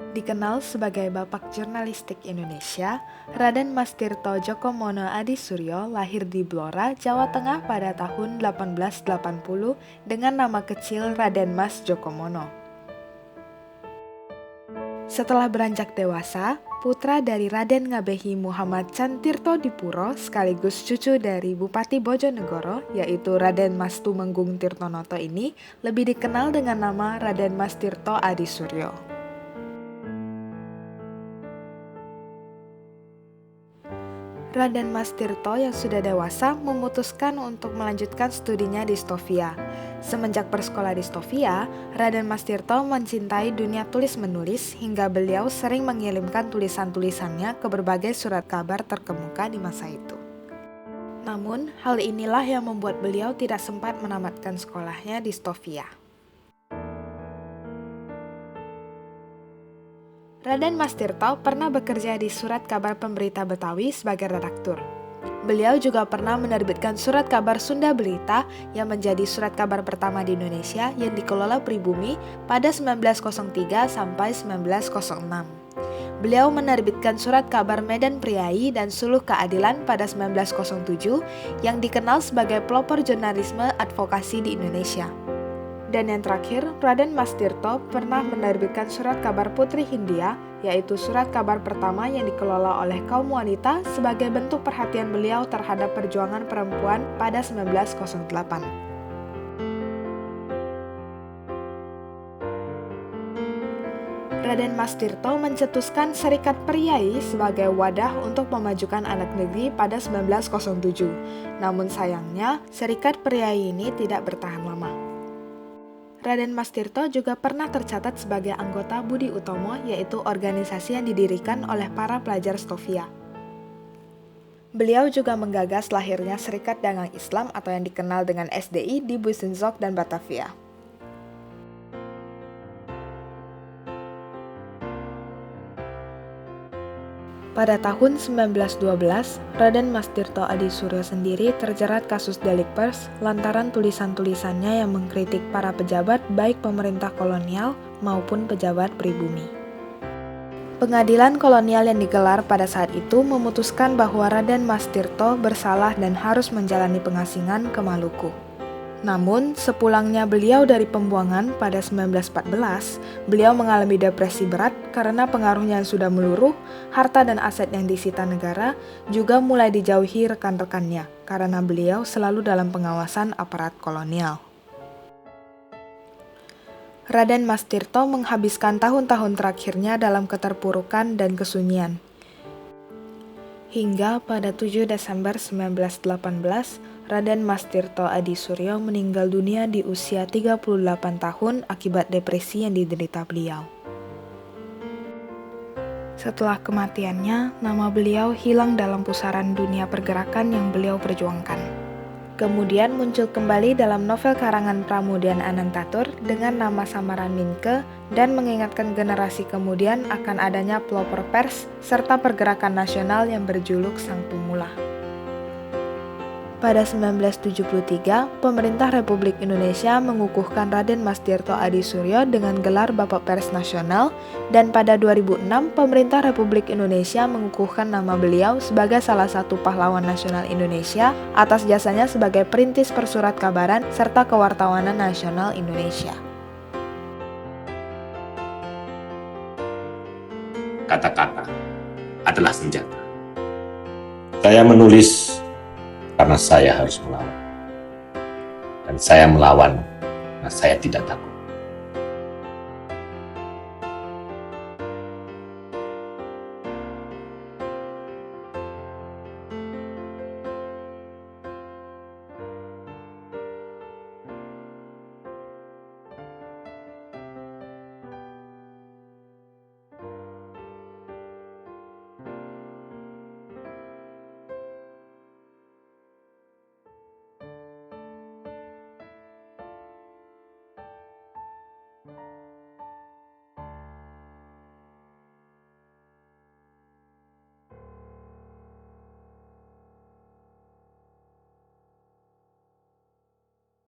Dikenal sebagai Bapak Jurnalistik Indonesia, Raden Mas Tirto Djokomono Adisuryo lahir di Blora, Jawa Tengah pada tahun 1880 dengan nama kecil Raden Mas Djokomono. Setelah beranjak dewasa, putra dari Raden Ngabehi Muhammad Cantirto Dipuro sekaligus cucu dari Bupati Bojonegoro yaitu Raden Mas Tumenggung Tirtonoto ini lebih dikenal dengan nama Raden Mas Tirto Adisuryo. Raden Mas Tirto yang sudah dewasa memutuskan untuk melanjutkan studinya di Stovia. Semenjak bersekolah di Stovia, Raden Mas Tirto mencintai dunia tulis-menulis hingga beliau sering mengirimkan tulisan-tulisannya ke berbagai surat kabar terkemuka di masa itu. Namun, hal inilah yang membuat beliau tidak sempat menamatkan sekolahnya di Stovia. Raden Mas Tirto pernah bekerja di Surat Kabar Pemberita Betawi sebagai redaktur. Beliau juga pernah menerbitkan Surat Kabar Sunda Berita yang menjadi surat kabar pertama di Indonesia yang dikelola Pribumi pada 1903 sampai 1906. Beliau menerbitkan Surat Kabar Medan Priai dan Suluh Keadilan pada 1907 yang dikenal sebagai pelopor jurnalisme advokasi di Indonesia. Dan yang terakhir, Raden Mas Tirto pernah menerbitkan Surat Kabar Putri Hindia, yaitu surat kabar pertama yang dikelola oleh kaum wanita sebagai bentuk perhatian beliau terhadap perjuangan perempuan pada 1908. Raden Mas Tirto mencetuskan Serikat Priai sebagai wadah untuk memajukan anak negeri pada 1907. Namun sayangnya, Serikat Priai ini tidak bertahan lama. Raden Mas Tirto juga pernah tercatat sebagai anggota Budi Utomo, yaitu organisasi yang didirikan oleh para pelajar Stovia. Beliau juga menggagas lahirnya Serikat Dagang Islam atau yang dikenal dengan SDI di Buizenzok dan Batavia. Pada tahun 1912, Raden Mas Tirto Adisuryo sendiri terjerat kasus Delikpers lantaran tulisan-tulisannya yang mengkritik para pejabat baik pemerintah kolonial maupun pejabat pribumi. Pengadilan kolonial yang digelar pada saat itu memutuskan bahwa Raden Mas Tirto bersalah dan harus menjalani pengasingan ke Maluku. Namun, sepulangnya beliau dari pembuangan pada 1914, beliau mengalami depresi berat karena pengaruhnya yang sudah meluruh, harta dan aset yang disita negara juga mulai dijauhi rekan-rekannya karena beliau selalu dalam pengawasan aparat kolonial. Raden Mas Tirto menghabiskan tahun-tahun terakhirnya dalam keterpurukan dan kesunyian. Hingga pada 7 Desember 1918, Raden Mas Tirto Adisuryo meninggal dunia di usia 38 tahun akibat depresi yang diderita beliau. Setelah kematiannya, nama beliau hilang dalam pusaran dunia pergerakan yang beliau perjuangkan. Kemudian muncul kembali dalam novel karangan Pramudian Anantatur dengan nama samaran Minke dan mengingatkan generasi kemudian akan adanya pelopor pers serta pergerakan nasional yang berjuluk Sang Pemula. Pada 1973, pemerintah Republik Indonesia mengukuhkan Raden Mas Tirto Adisuryo dengan gelar Bapak Pers Nasional dan pada 2006 pemerintah Republik Indonesia mengukuhkan nama beliau sebagai salah satu pahlawan nasional Indonesia atas jasanya sebagai perintis persurat kabaran serta kewartawanan nasional Indonesia. Kata-kata adalah senjata. Saya menulis karena saya harus melawan. Dan saya melawan karena saya tidak takut.